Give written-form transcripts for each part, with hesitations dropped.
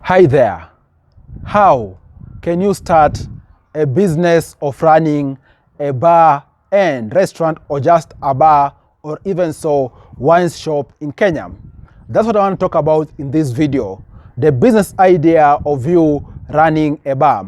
Hi there. How can you start a business of running a bar and restaurant, or just a bar, or even so wine shop in Kenya? That's what I want to talk about in this video. The business idea of you running a bar.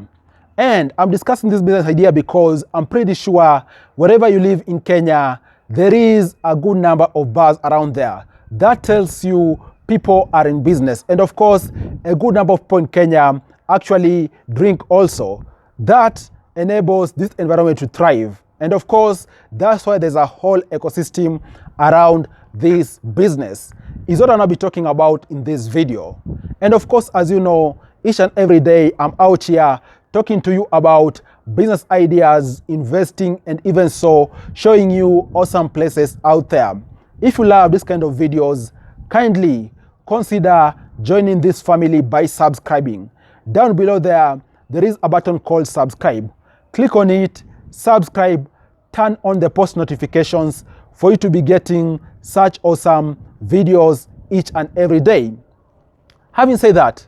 And I'm discussing this business idea because I'm pretty sure wherever you live in Kenya, there is a good number of bars around there. That tells you people are in business. And of course, a good number of people in Kenya actually drink also. That enables this environment to thrive. And of course, that's why there's a whole ecosystem around this business. Is what I'm going to be talking about in this video. And of course, as you know, each and every day I'm out here talking to you about business ideas, investing, and even so showing you awesome places out there. If you love this kind of videos, kindly consider joining this family by subscribing. Down below there is a button called subscribe. Click on it, subscribe, turn on the post notifications for you to be getting such awesome videos each and every day. Having said that,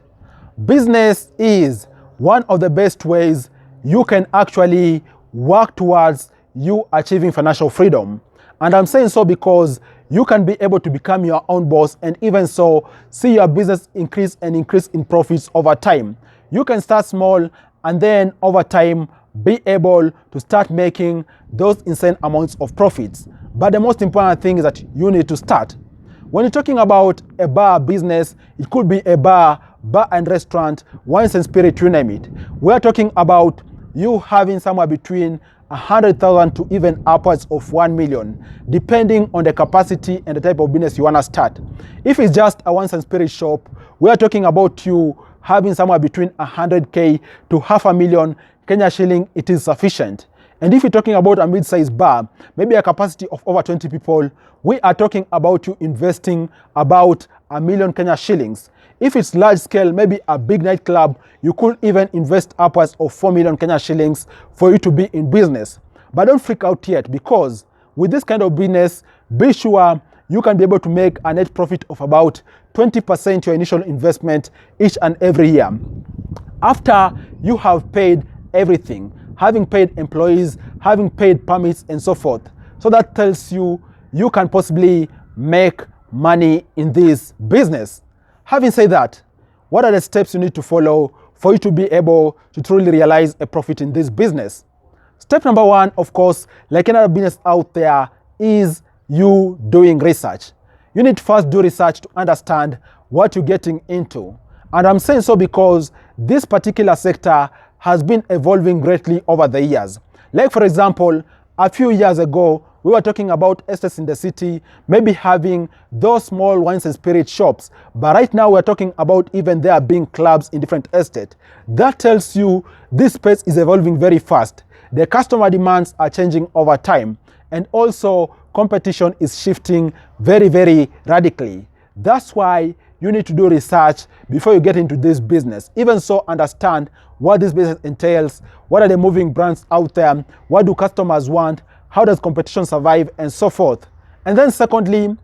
business is one of the best ways you can actually work towards you achieving financial freedom. And I'm saying so because you can be able to become your own boss and even so see your business increase in profits over time. You can start small and then over time be able to start making those insane amounts of profits. But the most important thing is that you need to start. When you're talking about a bar business, it could be a bar and restaurant, wines and spirit, you name it. We're talking about you having somewhere between 100,000 to even upwards of 1 million, depending on the capacity and the type of business you want to start. If it's just a wines and spirit shop, we're talking about you having somewhere between 100K to 500,000 Kenya shilling. It is sufficient. And if you're talking about a mid-sized bar, maybe a capacity of over 20 people, we are talking about you investing about 1 million Kenya shillings. If it's large scale, maybe a big nightclub, you could even invest upwards of 4 million Kenya shillings for you to be in business. But don't freak out yet, because with this kind of business, be sure you can be able to make a net profit of about 20% your initial investment each and every year. After you have paid everything, having paid employees, having paid permits and so forth. So that tells you you can possibly make money in this business. Having said that, what are the steps you need to follow for you to be able to truly realize a profit in this business? Step number one, of course, like any other business out there, is you doing research. You need to first do research to understand what you're getting into. And I'm saying so because this particular sector has been evolving greatly over the years. Like for example, a few years ago, we were talking about estates in the city, maybe having those small wines and spirit shops. But right now we're talking about even there being clubs in different estates. That tells you this space is evolving very fast. The customer demands are changing over time. And also competition is shifting very, very radically. That's why you need to do research before you get into this business. Even so, understand what this business entails, what are the moving brands out there, what do customers want, how does competition survive, and so forth. And then secondly,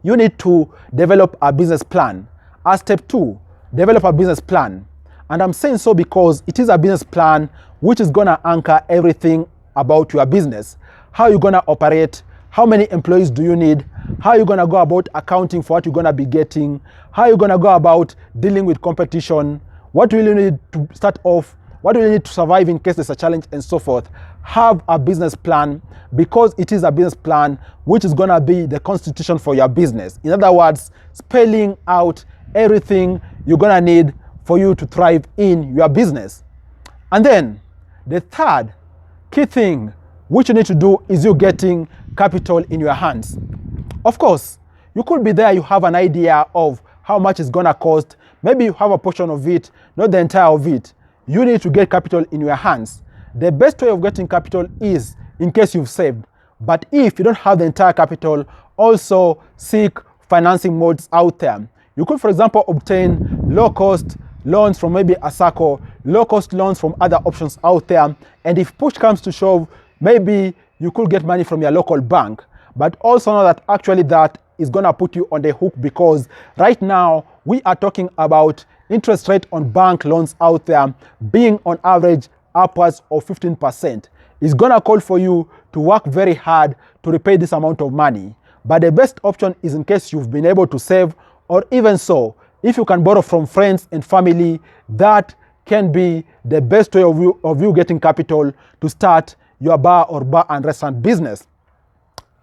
you need to develop a business plan. As step two, develop a business plan. And I'm saying so because it is a business plan which is gonna anchor everything about your business. How you're gonna operate, how many employees do you need, how you're gonna go about accounting for what you're gonna be getting, how you're gonna go about dealing with competition, what will you need to start off, what do you need to survive in case there's a challenge, and so forth. Have a business plan, because it is a business plan which is gonna be the constitution for your business. In other words, spelling out everything you're gonna need for you to thrive in your business. And then the third key thing which you need to do is you getting capital in your hands. Of course, you could be there, you have an idea of how much it's gonna cost. Maybe you have a portion of it, not the entire of it. You need to get capital in your hands. The best way of getting capital is in case you've saved. But if you don't have the entire capital, also seek financing modes out there. You could, for example, obtain low-cost loans from maybe a SACCO, low-cost loans from other options out there. And if push comes to shove, maybe you could get money from your local bank. But also know that actually that is going to put you on the hook, because right now we are talking about interest rate on bank loans out there being on average upwards of 15%. It's going to call for you to work very hard to repay this amount of money. But the best option is in case you've been able to save, or even so, if you can borrow from friends and family, that can be the best way of you getting capital to start your bar or bar and restaurant business.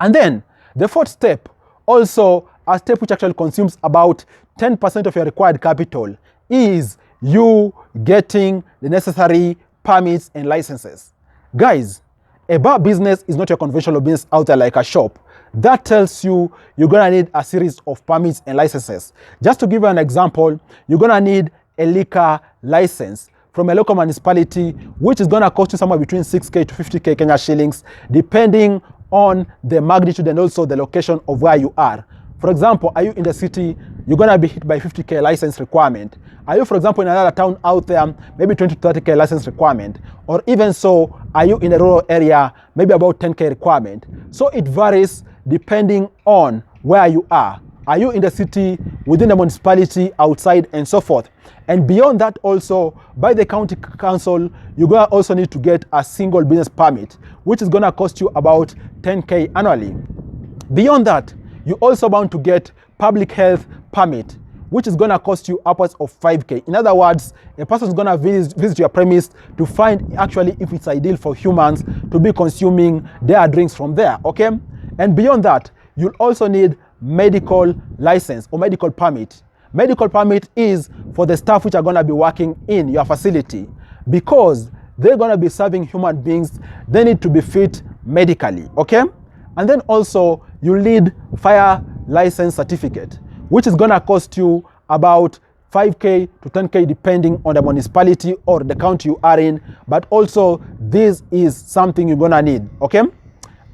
And then the fourth step, also a step which actually consumes about 10% of your required capital, is you getting the necessary permits and licenses. Guys, a bar business is not your conventional business out there like a shop. That tells you you're going to need a series of permits and licenses. Just to give you an example, you're going to need a liquor license from a local municipality, which is going to cost you somewhere between 6K to 50K Kenya shillings, depending on the magnitude and also the location of where you are. For example, are you in the city, you're going to be hit by 50K license requirement. Are you, for example, in another town out there, maybe 20 to 30K license requirement? Or even so, are you in a rural area, maybe about 10K requirement? So it varies depending on where you are. Are you in the city, within the municipality, outside, and so forth? And beyond that also, by the county council, you're going to also need to get a single business permit, which is going to cost you about 10K annually. Beyond that, you also bound to get public health permit, which is going to cost you upwards of 5K. In other words, a person is going to visit your premise to find actually if it's ideal for humans to be consuming their drinks from there, okay? And beyond that, you'll also need medical license or medical permit. Medical permit is for the staff which are going to be working in your facility, because they're going to be serving human beings. They need to be fit medically, okay? And then also you need fire license certificate, which is going to cost you about 5K to 10K depending on the municipality or the county you are in. But also this is something you're going to need, okay?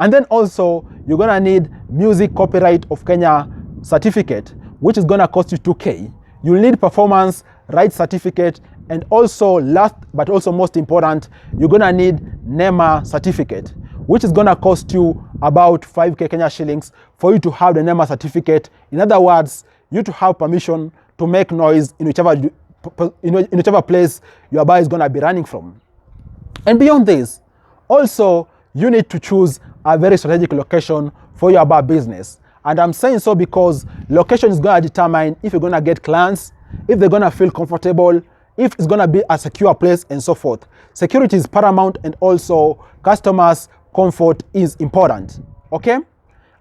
And then also you're going to need music copyright of Kenya certificate, which is going to cost you 2K. You'll need performance rights certificate, and also last but also most important, you're going to need NEMA certificate, which is going to cost you about 5K Kenya shillings for you to have the NEMA certificate. In other words, you to have permission to make noise in whichever place your bar is going to be running from. And beyond this, also you need to choose a very strategic location for your bar business. And I'm saying so because location is going to determine if you're going to get clients, if they're going to feel comfortable, if it's going to be a secure place, and so forth. Security is paramount, and also customers' comfort is important, okay?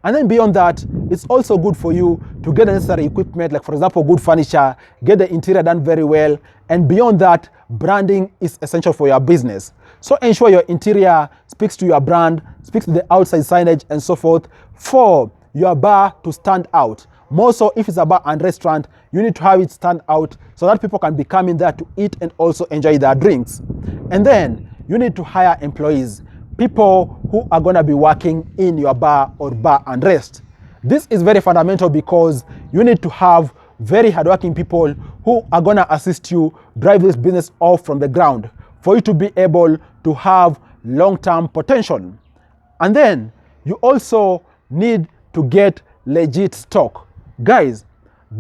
And then beyond that, it's also good for you to get the necessary equipment, like for example, good furniture, get the interior done very well. And beyond that, branding is essential for your business. So ensure your interior speaks to your brand, speaks to the outside signage and so forth, for your bar to stand out. More so if it's a bar and restaurant, you need to have it stand out so that people can be coming there to eat and also enjoy their drinks. And then you need to hire employees, people who are going to be working in your bar or bar and rest. This is very fundamental because you need to have very hardworking people who are going to assist you drive this business off from the ground for you to be able to have long-term potential. And then you also need to get legit stock. Guys,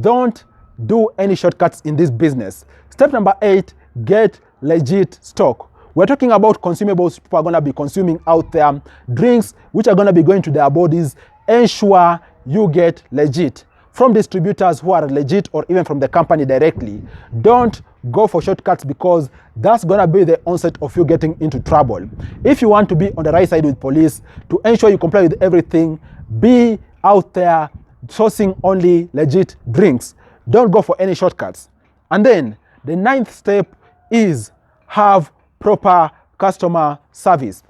don't do any shortcuts in this business. Step number 8, get legit stock. We're talking about consumables people are going to be consuming out there, drinks which are going to be going to their bodies. Ensure you get legit from distributors who are legit, or even from the company directly. Don't go for shortcuts, because that's going to be the onset of you getting into trouble. If you want to be on the right side with police, to ensure you comply with everything, be out there sourcing only legit drinks. Don't go for any shortcuts. And then the 9th step is have proper customer service.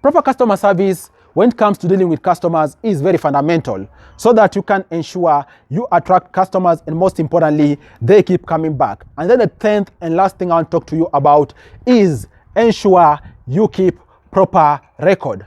Proper customer service when it comes to dealing with customers is very fundamental, so that you can ensure you attract customers, and most importantly, they keep coming back. And then the 10th and last thing I want to talk to you about is ensure you keep proper record.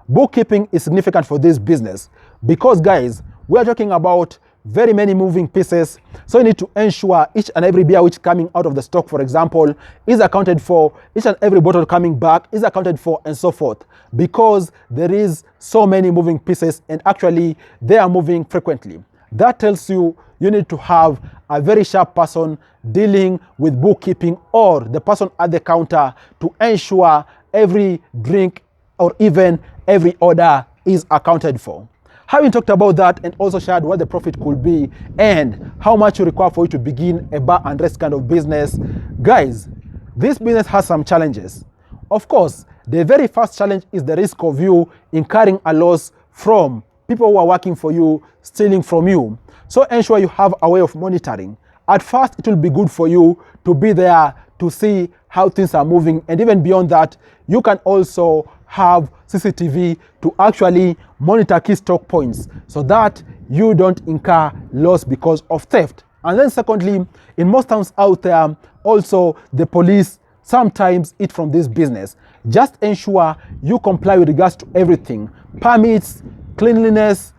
Bookkeeping is significant for this business because, guys, we are talking about very many moving pieces. So you need to ensure each and every beer which is coming out of the stock, for example, is accounted for, each and every bottle coming back is accounted for, and so forth, because there is so many moving pieces and actually they are moving frequently. That tells you you need to have a very sharp person dealing with bookkeeping or the person at the counter to ensure every drink or even every order is accounted for. Having talked about that and also shared what the profit could be and how much you require for you to begin a bar and rest kind of business, guys, this business has some challenges. Of course, the very first challenge is the risk of you incurring a loss from people who are working for you, stealing from you. So ensure you have a way of monitoring. At first, it will be good for you to be there to see how things are moving. And even beyond that, you can also have CCTV to actually monitor key stock points so that you don't incur loss because of theft. And then secondly, in most towns out there, also the police sometimes eat from this business. Just ensure you comply with regards to everything. Permits, cleanliness,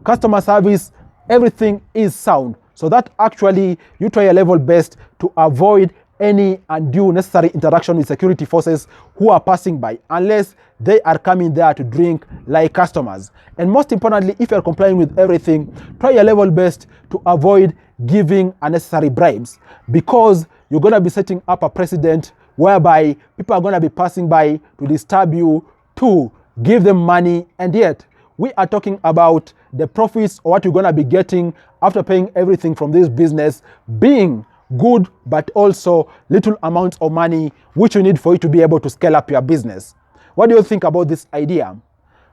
customer service, everything is sound. So that actually you try your level best to avoid any undue necessary interaction with security forces who are passing by, unless they are coming there to drink like customers. And most importantly, if you're complying with everything, try your level best to avoid giving unnecessary bribes, because you're going to be setting up a precedent whereby people are going to be passing by to disturb you, to give them money, and yet we are talking about the profits or what you're going to be getting after paying everything from this business being good, but also little amounts of money which you need for you to be able to scale up your business. What do you think about this idea?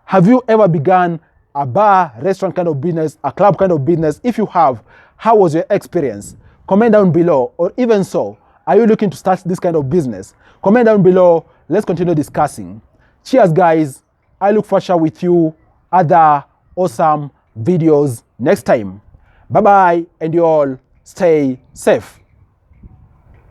Have you ever begun a bar, restaurant kind of business, a club kind of business? If you have, how was your experience? Comment down below. Or even so, are you looking to start this kind of business? Comment down below. Let's continue discussing. Cheers, guys. I look forward to share with you other awesome videos next time. Bye-bye, and you all stay safe.